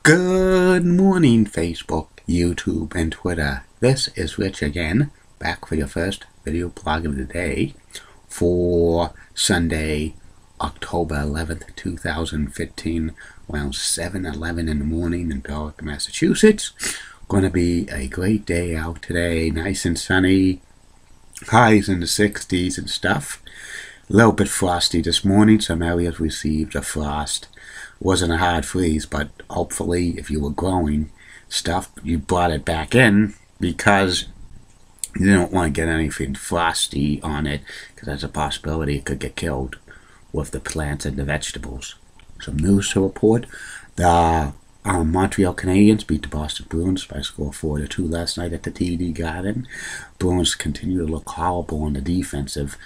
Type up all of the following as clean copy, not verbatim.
Good morning, Facebook, YouTube, and Twitter. This is Rich again, back for your first video blog of the day for Sunday, October 11th, 2015, around 7:11 in the morning in Berwick, Massachusetts. Going to be a great day out today, nice and sunny, highs in the 60s and stuff. A little bit frosty this morning. Some areas received a frost. Wasn't a hard freeze, but hopefully if you were growing stuff, you brought it back in because you don't want to get anything frosty on it, because there's a possibility it could get killed with the plants and the vegetables. Some news to report. The Montreal Canadiens beat the Boston Bruins by a score of 4-2 last night at the TD Garden. Bruins continue to look horrible on the defensive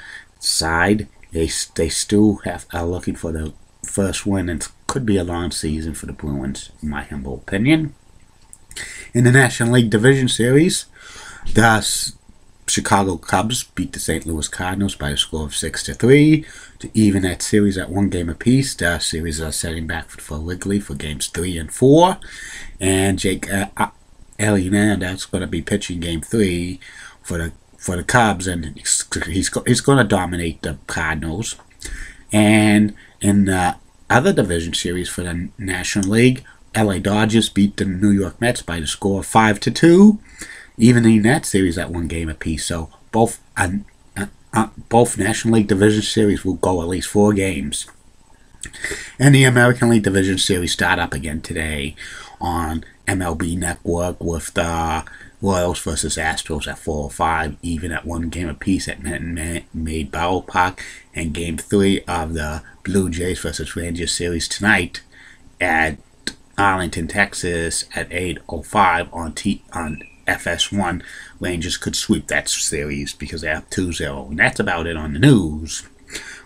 side. They still are looking for the first win, and could be a long season for the Bruins, in my humble opinion. In the National League Division Series, the Chicago Cubs beat the St. Louis Cardinals by a score of 6-3 to even that series at one game apiece. The series are setting back for Wrigley for games 3 and 4, and Jake Hernandez going to be pitching game 3 for the Cubs, and he's going to dominate the Cardinals. And in the other division series for the National League, LA Dodgers beat the New York Mets by the score of 5-2, evening that series at one game apiece. So both National League Division Series will go at least 4 games. And the American League Division Series start up again today on MLB Network with the Royals versus Astros at 4:05, even at one game apiece at Minute Maid Ballpark, and Game 3 of the Blue Jays versus Rangers series tonight at Arlington, Texas at 8:05 on FS1. Rangers could sweep that series because they have 2-0. And that's about it on the news.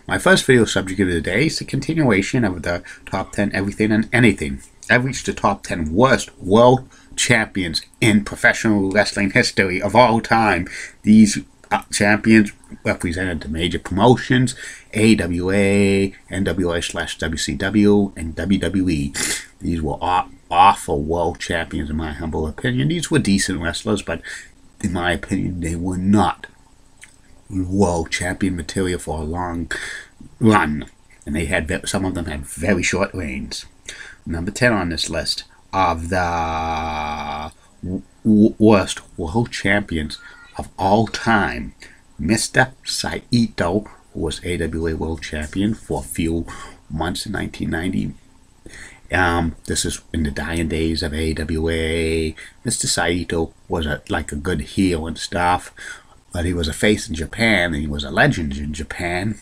My first video subject of the day is the continuation of the top 10 everything and anything. I've reached the top 10 worst world champions in professional wrestling history of all time. These champions represented the major promotions: AWA, NWA/WCW, and WWE. These were awful world champions in my humble opinion. These were decent wrestlers, but in my opinion, they were not world champion material for a long run. And they had some of them had very short reigns. Number 10 on this list of the worst world champions of all time, Mr. Saito, who was AWA world champion for a few months in 1990. This is in the dying days of AWA. Mr. Saito was like a good heel and stuff, but he was a face in Japan, and he was a legend in Japan.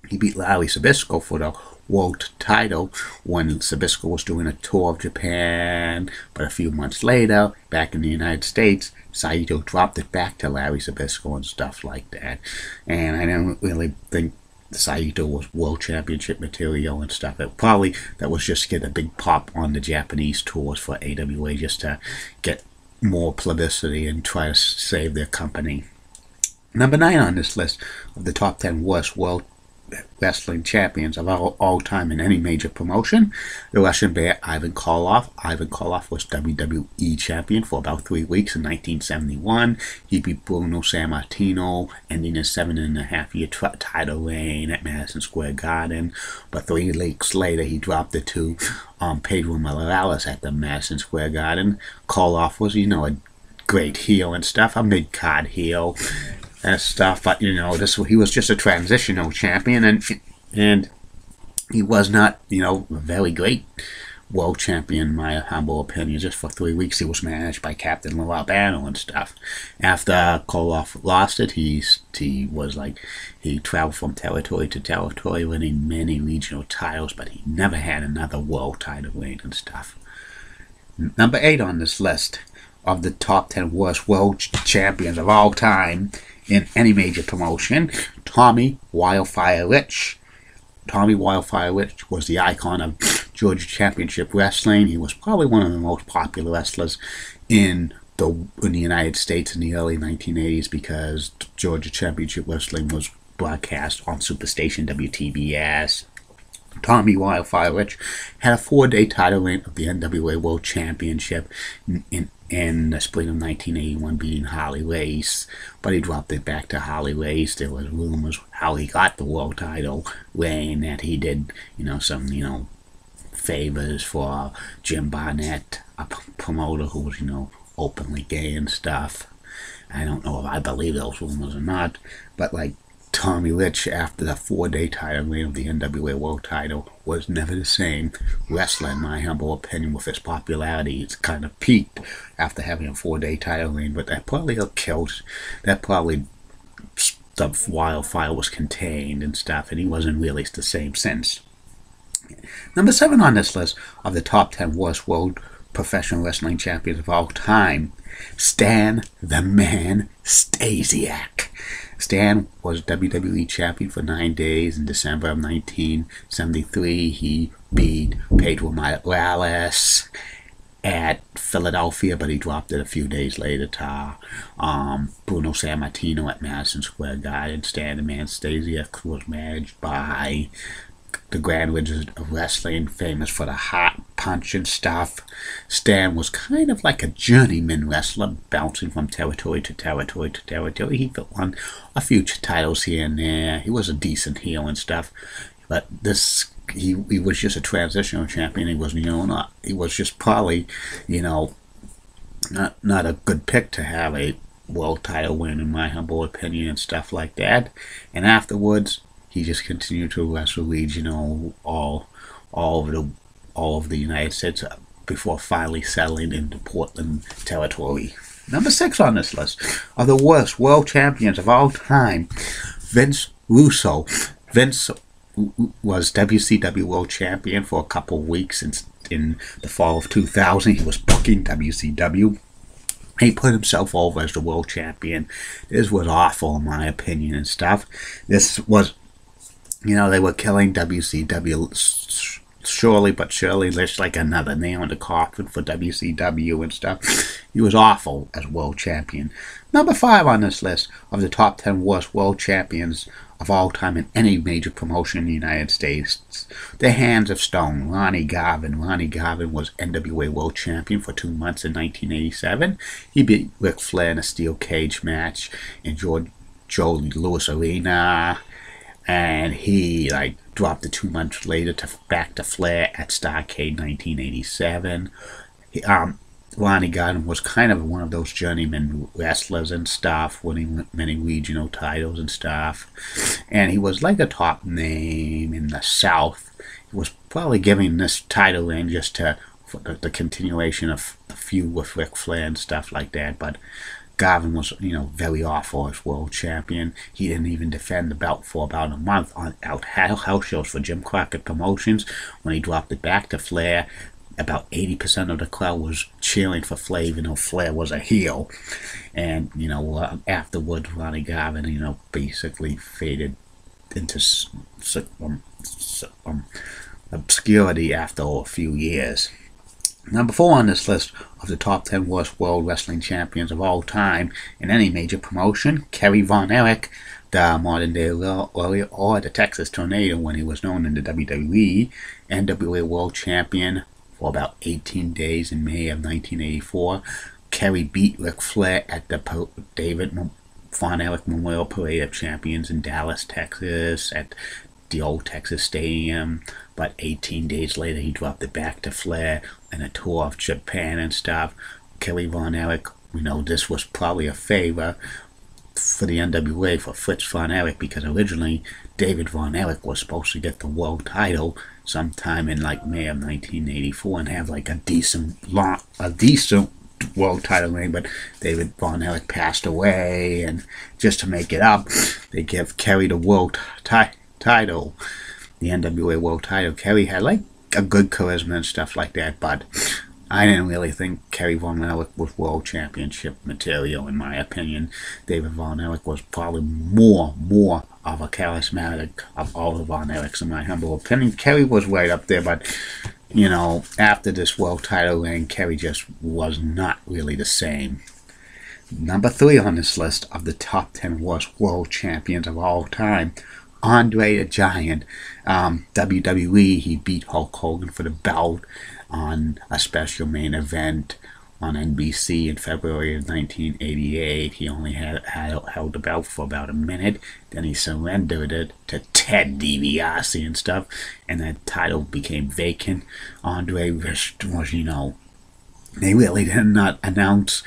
He beat Larry Zbyszko for the world title when Zbyszko was doing a tour of Japan, but a few months later, back in the United States, Saito dropped it back to Larry Zbyszko and stuff like that. And I don't really think Saito was world championship material and stuff. That was just to get a big pop on the Japanese tours for AWA, just to get more publicity and try to save their company. Number 9 on this list of the top 10 worst world wrestling champions of all time in any major promotion, the Russian Bear Ivan Koloff. Ivan Koloff was WWE champion for about 3 weeks in 1971. He beat Bruno Sammartino, ending his 7.5-year title reign at Madison Square Garden. But 3 weeks later, he dropped it to Pedro Morales at the Madison Square Garden. Koloff was, a great heel and stuff, a mid-card heel and stuff, but he was just a transitional champion, and he was not, a very great world champion in my humble opinion. Just for 3 weeks, he was managed by Captain Lou Albano and stuff. After Koloff lost it, he traveled from territory to territory, winning many regional titles, but he never had another world title reign and stuff. Number 8 on this list of the top 10 worst world champions of all time in any major promotion, Tommy Wildfire Rich. Tommy Wildfire Rich was the icon of Georgia Championship Wrestling. He was probably one of the most popular wrestlers in the United States in the early 1980s because Georgia Championship Wrestling was broadcast on Superstation WTBS. Tommy Wildfire Rich had a 4-day title reign of the NWA World Championship in the spring of 1981, beating Harley Race, but he dropped it back to Harley Race. There was rumors how he got the world title reign, that he did, some, favors for Jim Barnett, a promoter who was, openly gay and stuff. I don't know if I believe those rumors or not, but like Tommy Rich, after the 4-day title reign of the NWA World title, was never the same wrestler, in my humble opinion. With his popularity, it's kind of peaked after having a 4-day title reign, but that probably killed, that probably the wildfire was contained and stuff, and he wasn't really the same since. Number 7 on this list of the top 10 worst world professional wrestling champions of all time, Stan the Man Stasiak. Stan was WWE champion for 9 days in December of 1973. He beat Pedro Morales at Philadelphia, but he dropped it a few days later to Bruno Sammartino at Madison Square Garden. Stan the Man Stasiak was managed by the Grand Wizard of Wrestling, famous for the hot punch and stuff. Stan was kind of like a journeyman wrestler, bouncing from territory to territory to territory. He won a few titles here and there. He was a decent heel and stuff, but he was just a transitional champion. He wasn't, he was just probably, not a good pick to have a world title win, in my humble opinion, and stuff like that. And afterwards, he just continued to wrestle regional all over the United States before finally settling into Portland territory. Number 6 on this list of the worst world champions of all time, Vince Russo. Vince was WCW world champion for a couple of weeks in the fall of 2000. He was booking WCW. He put himself over as the world champion. This was awful, in my opinion, and stuff. This was, they were killing WCW surely but surely. There's like another nail in the coffin for WCW and stuff. He was awful as world champion. Number 5 on this list of the top 10 worst world champions of all time in any major promotion in the United States, the Hands of Stone, Ronnie Garvin. Ronnie Garvin was NWA World Champion for 2 months in 1987. He beat Ric Flair in a steel cage match in Joe Louis Arena, and he dropped it 2 months later back to Flair at Starrcade 1987. Ronnie Garvin was kind of one of those journeyman wrestlers and stuff, winning many regional titles and stuff. And he was like a top name in the South. He was probably giving this title in just for the continuation of the feud with Ric Flair and stuff like that. But Garvin was, very awful as world champion. He didn't even defend the belt for about a month on house shows for Jim Crockett Promotions. When he dropped it back to Flair, about 80% of the crowd was cheering for Flair, even though Flair was a heel. And, afterwards, Ronnie Garvin, basically faded into obscurity after a few years. Number 4 on this list of the top 10 worst world wrestling champions of all time in any major promotion, Kerry Von Erich, the modern-day Warrior or the Texas Tornado when he was known in the WWE, NWA World Champion for about 18 days in May of 1984. Kerry beat Ric Flair at the David Von Erich Memorial Parade of Champions in Dallas, Texas, at the old Texas Stadium, but 18 days later he dropped it back to Flair in a tour of Japan and stuff. Kerry Von Erich, this was probably a favor for the NWA for Fritz Von Erich, because originally David Von Erich was supposed to get the world title sometime in May of 1984 and have a decent world title reign, but David Von Erich passed away, and just to make it up, they give Kerry the world title, the NWA world title. Kerry had a good charisma and stuff like that, but I didn't really think Kerry Von Erich was world championship material, in my opinion. David Von Erich was probably more of a charismatic of all the Von Erichs, in my humble opinion. Kerry was right up there, but after this world title reign, Kerry just was not really the same. Number 3 on this list of the top 10 worst world champions of all time, Andre the Giant. WWE, he beat Hulk Hogan for the belt on a special main event on NBC in February of 1988. He only held the belt for about a minute. Then he surrendered it to Ted DiBiase and stuff, and that title became vacant. Andre was, they really did not announce,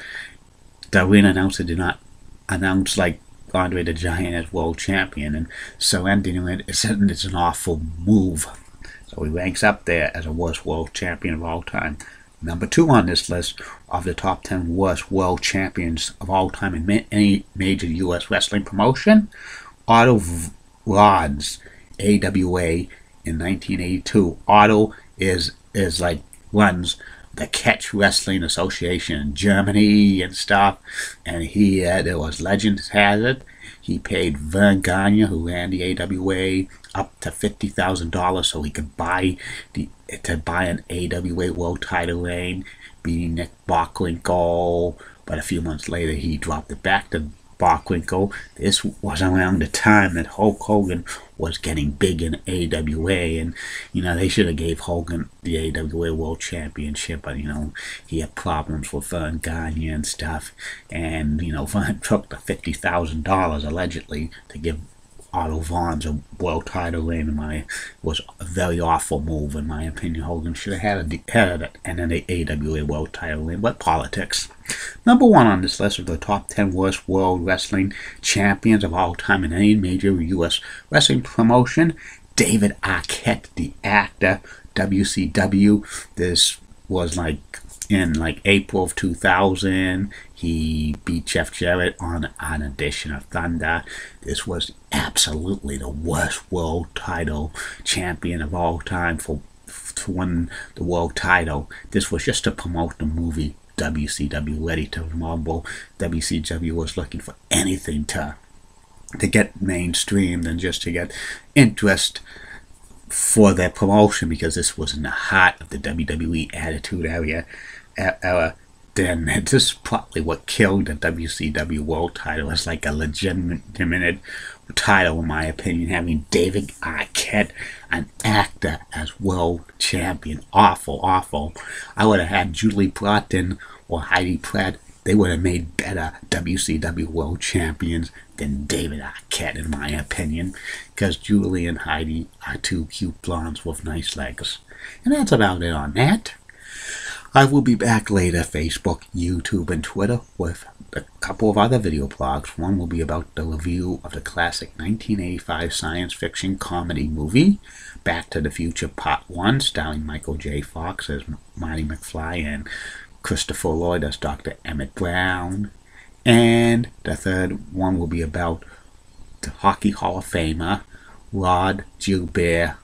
the ring announcer did not announce like Andre the Giant as world champion, and surrendering it is an awful move. So he ranks up there as a worst world champion of all time. Number 2 on this list of the top 10 worst world champions of all time in any major U.S. wrestling promotion, Otto Wanz, AWA, in 1982. Otto is like runs the Catch Wrestling Association in Germany and stuff, and there was legends has it, he paid Verne Gagne, who ran the AWA, up to $50,000 so he could buy an AWA world title reign, beating Nick Bockwinkel. But a few months later, he dropped it back to Bockwinkel. This was around the time that Hulk Hogan was getting big in AWA, and they should have gave Hogan the AWA World Championship, but he had problems with Verne Gagne and stuff, and Verne took the $50,000 allegedly to give Otto Wanz a world title reign. Was a very awful move in my opinion. Hogan should have had an AWA world title reign, but politics. Number 1 on this list of the top 10 worst world wrestling champions of all time in any major U.S. wrestling promotion, David Arquette, the actor, WCW. This was in April of 2000. He beat Jeff Jarrett on an edition of Thunder. This was absolutely the worst world title champion of all time to win the world title. This was just to promote the movie WCW Ready to Rumble. WCW was looking for anything to get mainstreamed and just to get interest for their promotion, because this was in the heart of the WWE Attitude Era. Then this is probably what killed the WCW World title. It's like a legitimate title, in my opinion, having David Arquette, an actor, as world champion. Awful, awful. I would have had Julie Broughton or Heidi Pratt. They would have made better WCW World Champions than David Arquette, in my opinion, because Julie and Heidi are two cute blondes with nice legs. And that's about it on that. I will be back later, Facebook, YouTube, and Twitter, with a couple of other video blogs. One will be about the review of the classic 1985 science fiction comedy movie, Back to the Future Part 1, starring Michael J. Fox as Marty McFly and Christopher Lloyd as Dr. Emmett Brown. And the third one will be about the Hockey Hall of Famer, Rod Gilbert,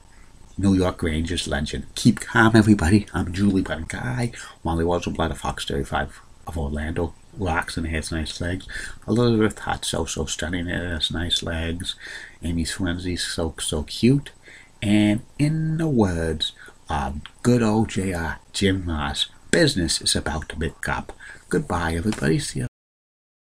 New York Rangers legend. Keep calm, everybody. I'm Julie Guy. Wally Rosenblatt of Fox 35 of Orlando. Rocks and has nice legs. Elizabeth Hart, so stunning, has nice legs. Amy Swensley's so cute. And in the words of good old JR, Jim Ross, business is about to pick up. Goodbye, everybody. See you.